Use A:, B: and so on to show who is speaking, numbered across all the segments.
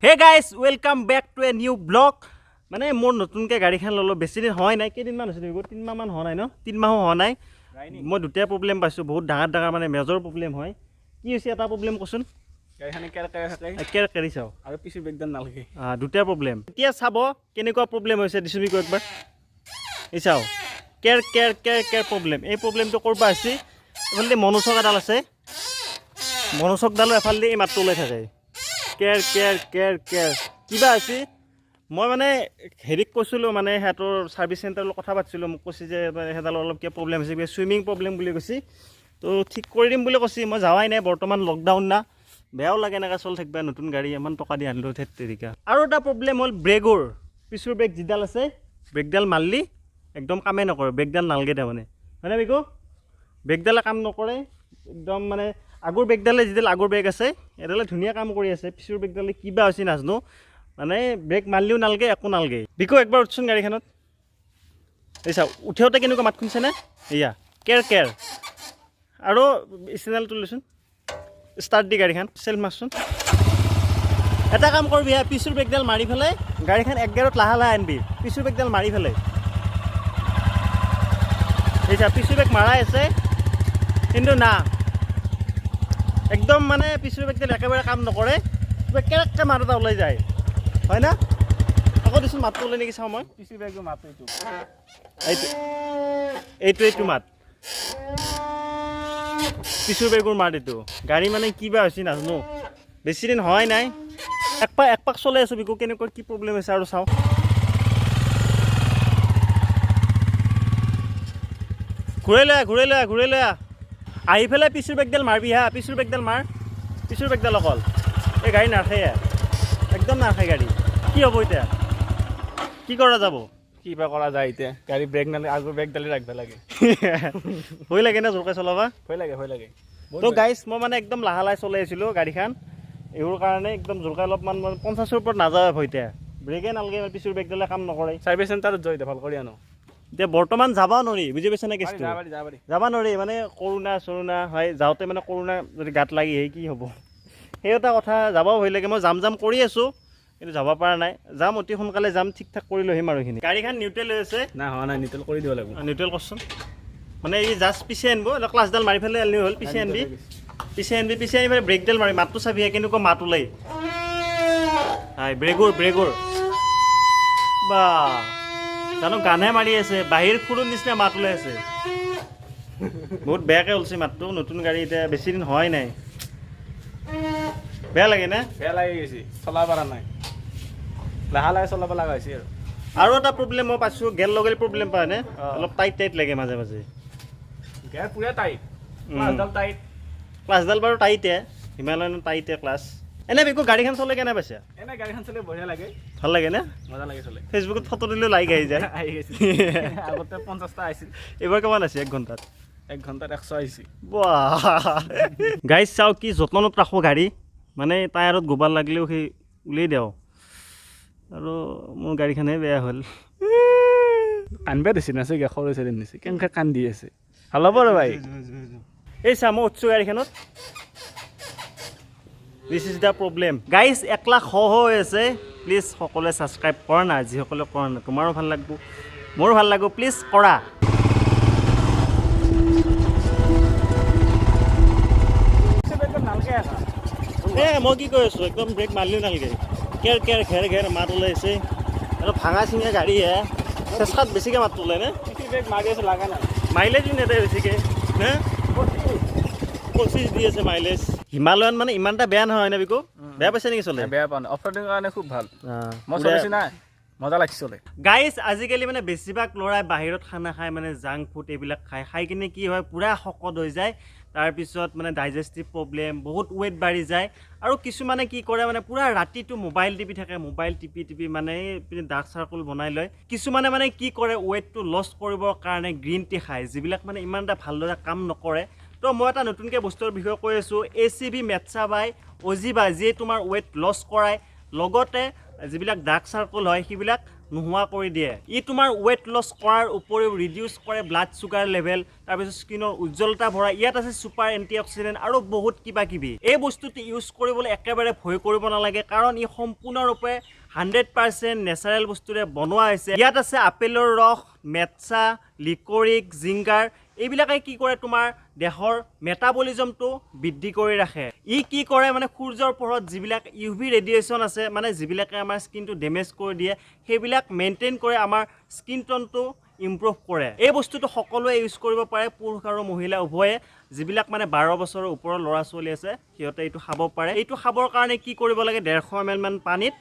A: Hey guys, welcome back to a new vlog. মানে মোৰ নতুনকে গাড়ীখন ললো বেছি দিন হয় নাই কেইদিনমান হৈছে নেকি 3 মাহ মান হোৱা নাই ন 3 মাহো হোৱা নাই মই দুটা প্ৰবলেম পাইছো বহুত ডাঙৰ মানে মেজৰ প্ৰবলেম হয় কি হৈছে এটা প্ৰবলেম কোচোন
B: গাড়ীখনে কেৰ থাকে
A: কেৰি চাও
B: আৰু পিছু বেগদান নালগে
A: দুটা প্ৰবলেম এতিয়া চাব কেনেকুৱা প্ৰবলেম হৈছে দিছুমি কো একবাৰ এই চাও কেৰ প্ৰবলেম এই প্ৰবলেমটো কৰবা আছে এফালে মনোচক এডাল আছে মনোচকডালো এফালে এই মাতটো ওলাই থাকে কেৰ কিবা আছে মই মানে হেৰিক কৈছিলোঁ মানে সিহঁতৰ ছাৰ্ভিচ চেণ্টাৰৰ কথা পাতিছিলোঁ মোক কৈছে যে সেইডালৰ অলপ কিবা প্ৰব্লেম হৈছে কিবা চুইমিং প্ৰব্লেম বুলি কৈছে তো ঠিক কৰি দিম বুলি কৈছে মই যাৱাই নাই বৰ্তমান লকডাউন না বেয়াও লাগে এনেকৈ চলি থাকিবা নতুন গাড়ী ইমান টকা দি আনিলোঁ থেত তেৰিকা আৰু এটা প্ৰব্লেম হ'ল ব্ৰেকৰ পিছৰ ব্ৰেক যিডাল আছে ব্ৰেকডাল মাৰলি একদম কামেই নকৰে ব্ৰেকডাল নালগে তাৰমানে হয়নে বিকু ব্ৰেকডালে কাম নকৰে একদম মানে আগৰ ব্ৰেকডালে যিডাল আগৰ ব্ৰেক আছে এডালে ধুনীয়া কাম কৰি আছে পিছৰ ব্ৰেকডালে কিবা হৈছে নাজানো মানে ব্ৰেক মাৰলিও নালগে একো নালগে বিকু একবাৰ উঠছোন গাড়ীখনত এই চাওক উঠেওঁতে কেনেকুৱা মাত শুনিছেনে এয়া কেৰ আৰু চেনেলটো লৈছোন ষ্টাৰ্ট দি গাড়ীখন চেল্ফ মাৰচোন এটা কাম কৰিবি হা পিছৰ ব্ৰেকডাল মাৰি পেলাই গাড়ীখন এক গেৰত লাহে আনবি পিছৰ ব্ৰেকডাল মাৰি পেলাই এই চা পিছৰ ব্ৰেক মাৰাই আছে কিন্তু না একদম মানে পিছৰ ব্ৰেকডাল একেবাৰে কাম নকৰে কিবা কেৰেককৈ মাত এটা ওলাই যায় হয় না আকৌ দিচোন মাতটো ওলাই নেকি চাওঁ মই
B: পিছু বেগৰ মাতো
A: এইটো মাত পিছৰ ব্ৰেকৰ মাত এইটো গাড়ী মানে কিবা হৈছে নাজানো বেছি দিন হোৱাই নাই এক পাক চলাই আছোঁ বিকু কেনেকুৱা কি প্ৰব্লেম হৈছে আৰু চাওঁ ঘূৰাই লৈ আহি পেলাই পিছৰ ব্ৰেকডাল মাৰবি হা পিছৰ ব্ৰেকডাল মাৰ পিছৰ ব্ৰেকডাল অকল এই গাড়ী নাথাকে একদম নাথাকে গাড়ী কি হ'ব এতিয়া কি কৰা যাব
B: কিবা কৰা যায় এতিয়া গাড়ী ব্ৰেক নালে আগৰ ব্ৰেকডালে ৰাখিব লাগে
A: ভয় লাগে না জোৰকৈ চলাবা
B: ভয় লাগে
A: তো গাইজ মই মানে একদম লাহে চলাই আছিলোঁ গাড়ীখন এইবোৰ কাৰণে একদম জোৰকৈ অলপমান 50ৰ ওপৰত নাযাওঁ ভয়তে ব্ৰেকে নালাগে পিছৰ ব্ৰেকডালে কাম নকৰে
B: ছাৰ্ভিচ চেণ্টাৰত যাই ভাল কৰি আনো
A: এতিয়া বৰ্তমান যাব নোৱাৰি বুজি পাইছে নে কেছটো যাব নোৱাৰি মানে কৰোণা হয় যাওঁতে মানে কৰোণা যদি গাত লাগি আহে কি হ'ব সেই এটা কথা যাব ভয় লাগে মই যাম কৰি আছোঁ কিন্তু যাব পৰা নাই যাম অতি সোনকালে যাম ঠিক ঠাক কৰি লৈ আহিম আৰু এইখিনি গাড়ীখন নিউট্ৰেল হৈ আছে
B: না হোৱা নাই নিউট্ৰেল কৰি দিব লাগিব
A: নিউট্ৰেল কৰচোন মানে এই জাষ্ট পিছে আনিব ক্লাছডাল মাৰি পেলাই আনিলেই হ'ল পিছে আনিবি পেলাই ব্ৰেকডাল মাৰি মাতটো চাবি কেনেকুৱা মাত ওলাই হাই ব্ৰেকৰ বা জানো গানহে মাৰি আছে বাহিৰ ফুৰৰ নিচিনা মাত ওলাই আছে বহুত বেয়াকৈ ওলছে মাতটো নতুন গাড়ী এতিয়া বেছি দিন হোৱাই নাই বেয়া লাগে না
B: বেয়া লাগি গৈছে চলাব পৰা নাই লাহে চলাব লগা হৈছে
A: আৰু এটা প্ৰব্লেম মই পাইছোঁ গেল লগালে প্ৰব্লেম পায় নে অলপ টাইট লাগে মাজে
B: গেৰ পুৰা টাইট
A: ক্লাছডাল বাৰু টাইটে হিমালয়নো টাইটে ক্লাছ এনে বিকু গাড়ীখন চলাই কেনে পাইছে
B: এনে গাড়ীখন চলাই বঢ়িয়া লাগে
A: ভাল লাগে নে
B: মজা লাগে চলাই
A: ফেচবুকত ফটো দিলেও লাইক আহি যায়
B: আগতে 50টা আহিছিল
A: এইবাৰ কিমান আছে 1 ঘণ্টাত
B: 1 ঘণ্টাত 100 আহিছে
A: গাইজ চাওঁ কি যত্নত ৰাখোঁ গাড়ী মানে টায়াৰত গোবাৰ লাগিলেও সেই উলিয়াই দিওঁ আৰু মোৰ গাড়ীখনে বেয়া হ'ল
B: কান্দবা দিছে নাছে সৰু ছোৱালী নিছে কেনেকৈ কান্দি আছে ভাল হ'ব আৰু ভাই
A: এই চা মই উঠছোঁ গাড়ীখনত this is the problem guys 1 lakh হৈ আছে প্লিজ সকলোৱে ছাবস্ক্ৰাইব কৰা নাই যিসকলে কৰা নাই তোমাৰো ভাল লাগিব মোৰো ভাল লাগিব প্লিজ কৰা মই কি কৈ আছোঁ একদম ব্ৰেক মাৰিলেও নালাগে ঘেৰ মাত ওলাইছে আৰু ভাঙা চিঙা গাড়ী হে চেষ্টাত বেছিকৈ মাত ওলাই নে
B: ব্ৰেক মাৰি আছে লগা নাই
A: মাইলেজো নেদে বেছিকৈ নে 25 দি আছে মাইলেজ হিমালয়ান মানে ইমান এটা বেয়া নহয় নে বিকু বেয়া পাইছে নেকি চলে
B: বেয়া পোৱা নাই অফ ৰ'ডিঙৰ কাৰণে খুব ভাল মই চলাইছোঁ নাই মজা লাগিছে চলে
A: গাইজ আজিকালি মানে বেছিভাগ ল'ৰাই বাহিৰত খানা খায় মানে জাংক ফুড এইবিলাক খাই কিনে কি হয় পূৰা শকত হৈ যায় তাৰপিছত মানে ডাইজেষ্টিভ প্ৰব্লেম বহুত ৱেইট বাঢ়ি যায় আৰু কিছুমানে কি কৰে মানে পূৰা ৰাতিটো মোবাইল টিপি থাকে মোবাইল টিপি মানে ডাৰ্ক চাৰ্কল বনাই লয় কিছুমানে মানে কি কৰে ৱেইটটো লছ কৰিবৰ কাৰণে গ্ৰীণ টি খায় যিবিলাক মানে ইমান এটা ভালদৰে কাম নকৰে তো মই এটা নতুনকৈ বস্তুৰ বিষয়ে কৈ আছোঁ ACV মেটছা বাই অজিবা যিয়ে তোমাৰ ৱেইট লছ কৰায় লগতে যিবিলাক ডাৰ্ক চাৰ্কল হয় সেইবিলাক নোহোৱা কৰি দিয়ে ই তোমাৰ ৱেট লছ কৰাৰ উপৰিও ৰিডিউচ কৰে ব্লাড চুগাৰ লেভেল তাৰপিছত স্কিনৰ উজ্জ্বলতা ভৰাই ইয়াত আছে ছুপাৰ এণ্টিঅক্সিডেণ্ট আৰু বহুত কিবা কিবি এই বস্তুটো ইউজ কৰিবলৈ একেবাৰে ভয় কৰিব নালাগে কাৰণ ই সম্পূৰ্ণৰূপে 100% নেচাৰেল বস্তুৰে বনোৱা হৈছে ইয়াত আছে আপেলৰ ৰস মেটচা লিকৰিক জিংগাৰ এইবিলাকে কি কৰে তোমাৰ দেহৰ মেটাবলিজমটো বৃদ্ধি কৰি ৰাখে ই কি কৰে মানে সূৰ্যৰ পোহৰত যিবিলাক ইউভি ৰেডিয়েশ্যন আছে মানে যিবিলাকে আমাৰ স্কিনটো ডেমেজ কৰি দিয়ে সেইবিলাক মেইনটেইন কৰে আমাৰ স্কিন টোনটো ইমপ্ৰুভ কৰে এই বস্তুটো সকলোৱে ইউজ কৰিব পাৰে পুৰুষ আৰু মহিলা উভয়ে যিবিলাক মানে 12 বছৰৰ ওপৰৰ ল'ৰা ছোৱালী আছে সিহঁতে এইটো খাব পাৰে এইটো খাবৰ কাৰণে কি কৰিব লাগে 150 ml মান পানীত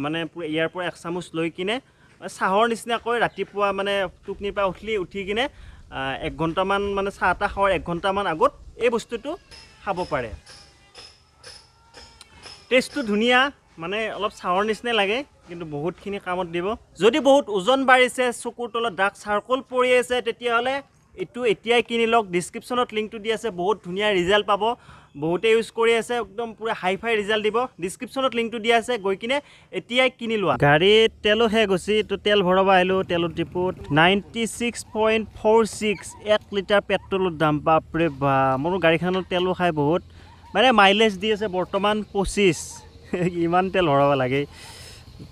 A: মানে ইয়াৰ পৰা 1 চামুচ লৈ কিনে চাহৰ নিচিনাকৈ ৰাতিপুৱা মানে টোপনিৰ পৰা উঠি কিনে 1 ঘণ্টামান মানে চাহ এটা খোৱাৰ 1 ঘণ্টামান আগত এই বস্তুটো খাব পাৰে টেষ্টটো ধুনীয়া মানে অলপ চাহৰ নিচিনা লাগে কিন্তু বহুতখিনি কামত দিব যদি বহুত ওজন বাঢ়িছে চকুৰ তলত ডাৰ্ক চাৰ্কল পৰি আছে তেতিয়াহ'লে এইটো এতিয়াই কিনি লওক ডেছক্ৰিপশ্যনত লিংকটো দি আছে বহুত ধুনীয়া ৰিজাল্ট পাব বহুতে ইউজ কৰি আছে একদম পুৰা হাই ফাই ৰিজাল্ট দিব ডেছক্ৰিপশ্যনত লিংকটো দিয়া আছে গৈ কিনে এতিয়াই কিনি লোৱা গাড়ীত তেলো শেষ গৈছে তো তেল ভৰাব আহিলোঁ তেলৰ ডিপুত 96.46 1 লিটাৰ পেট্ৰলৰ দাম বাপৰে বা মোৰ গাড়ীখনৰ তেলো খাই বহুত মানে মাইলেজ দি আছে বৰ্তমান 25 ইমান তেল ভৰাব লাগে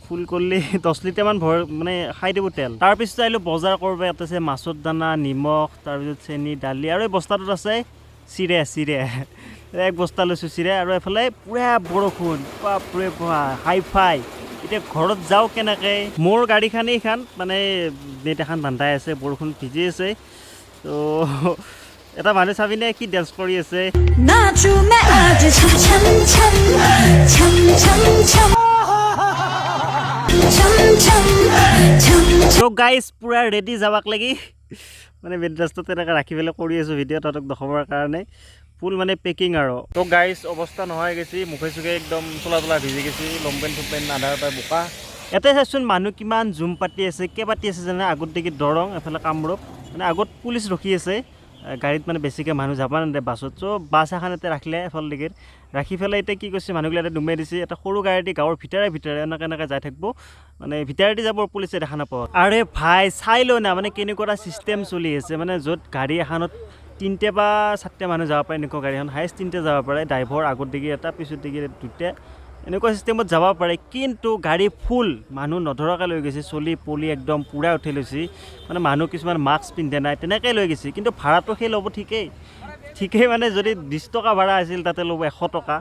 A: ফুল কৰিলে 10 লিটাৰমান মানে খাই দিব তেল তাৰপিছত আহিলোঁ বজাৰ কৰিব ইয়াত আছে মাছৰ দানা নিমখ তাৰপিছত চেনি দালি আৰু এই বস্তাটোত আছে চিৰে এক বস্তা লৈছোঁ চিৰা আৰু এফালে পুৰা বৰষুণ বাপৰে বাপ হাই ফাই এতিয়া ঘৰত যাওঁ কেনেকৈ মোৰ গাড়ীখন এইখন মানে নেট এখন বান্ধাই আছে বৰষুণ ভিজি আছে তো এটা মানুহ চাবিনে কি ডেন্স কৰি আছে তো গাইজ পুৰা ৰেডি যাবাক লাগি মানে বেড্ৰাষ্টত তেনেকৈ ৰাখি পেলাই কৰি আছোঁ ভিডিঅ' তহঁতক দেখাবৰ কাৰণে ফুল মানে পেকিং আৰু তো গাইজ অৱস্থা নহয় গৈছে মুখে চুখে একদম চলা ভিজি গৈছে লম্পেণ্ট চুম্পেণ্ট আধাৰ পাই বোকা ইয়াতে চাইচোন মানুহ কিমান জুম পাতি আছে কে পাতি আছে জানে আগত দেখি দৰং এফালে কামৰূপ মানে আগত পুলিচ ৰখি আছে গাড়ীত মানে বেছিকৈ মানুহ যাব নালাগে বাছত চ' বাছ এখন ইয়াতে ৰাখিলে এফাল দিগি ৰাখি পেলাই এতিয়া কি কৈছে মানুহবিলাক ইয়াতে দুমাই দিছে এটা সৰু গাড়ী দি গাঁৱৰ ভিতৰে এনেকৈ যাই থাকিব মানে ভিতৰেদি যাব পুলিচে দেখা নাপাব আৰে ভাই চাই লৈ না মানে কেনেকুৱা এটা ছিষ্টেম চলি আছে মানে য'ত গাড়ী এখনত 3টে বা 4টে মানুহ যাব পাৰে এনেকুৱা গাড়ীখন হাইষ্ট 3টে যাব পাৰে ড্ৰাইভাৰ আগত দিগি এটা পিছত দিগি 2টে এনেকুৱা চিষ্টেমত যাব পাৰে কিন্তু গাড়ী ফুল মানুহ নধৰাকৈ লৈ গৈছে চলি পলি একদম পূৰা উঠি লৈছে মানে মানুহ কিছুমান মাস্ক পিন্ধে নাই তেনেকৈ লৈ গৈছে কিন্তু ভাড়াটো সেই ল'ব ঠিকেই মানে যদি 20 টকা ভাড়া আছিল তাতে ল'ব 100 টকা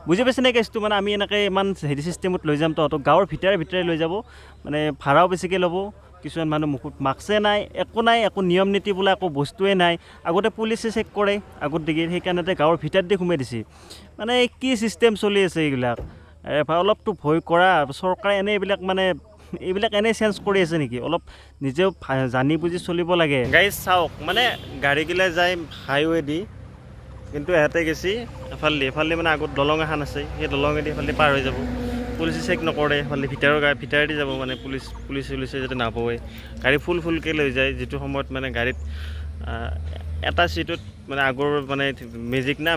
A: বুজি পাইছে নে কেছটো মানে আমি এনেকৈ ইমান হেৰি চিষ্টেমত লৈ যাম তহঁতক গাঁৱৰ ভিতৰে লৈ যাব মানে ভাড়াও বেছিকৈ ল'ব কিছুমান মানুহ মুখত মাস্কে নাই একো নিয়ম নীতি বোলা একো বস্তুৱে নাই আগতে পুলিচে চেক কৰে আগত দিগি সেইকাৰণে গাঁৱৰ ভিতৰত দি সোমাই দিছে মানে কি চিষ্টেম চলি আছে এইবিলাক অলপতো ভয় কৰা চৰকাৰে এনে এইবিলাক এনে চেঞ্জ কৰি আছে নেকি অলপ নিজেও জানি বুজি চলিব লাগে গাইজ চাওক মানে গাড়ীগিলা যায় হাইৱে দি কিন্তু এহাতে গেছি এফালে মানে আগত দলং এখন আছে সেই দলঙেদি এফালে পাৰ হৈ যাব পুলিচে চেক নকৰে এফালে ভিতৰেদি যাব মানে পুলিচে যাতে নাপায় গাড়ী ফুলকৈ লৈ যায় যিটো সময়ত মানে গাড়ীত এটা ছিটত মানে আগৰ মানে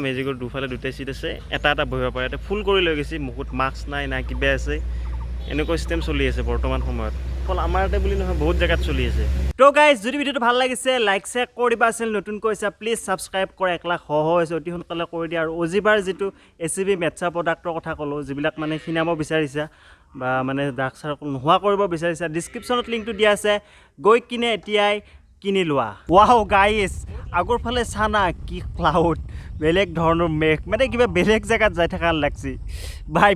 A: মেজিকৰ দুফালে 2টা ছিট আছে এটা বহিব পাৰে এটা ফুল কৰি লৈ গৈছে মুখত মাস্ক নাই কিবা আছে এনেকুৱা চিষ্টেম চলি আছে বৰ্তমান সময়ত অকল আমাৰ ইয়াতে বুলি নহয় বহুত জেগাত চলি আছে তো গাইজ যদি ভিডিঅ'টো ভাল লাগিছে লাইক শ্বেয়াৰ কৰি দিবা চেনেল নতুন কৈছা প্লিজ ছাবস্ক্ৰাইব কৰা 1 লাখ হৈছে অতি সোনকালে কৰি দিয়া আৰু অজিবাৰ যিটো ACB মেটচা প্ৰডাক্টৰ কথা ক'লোঁ যিবিলাক মানে কিনাব বিচাৰিছা বা মানে ডাৰ্ক চাৰ্কল নোহোৱা কৰিব বিচাৰিছা ডেছক্ৰিপশ্যনত লিংকটো দিয়া আছে গৈ কিনে এতিয়াই কিনি লোৱা ৱাও গাইজ আগৰ ফালে চানা কি ক্লাউড বেলেগ ধৰণৰ মেঘ মানে কিবা বেলেগ জেগাত যাই থকা লাগছে বাই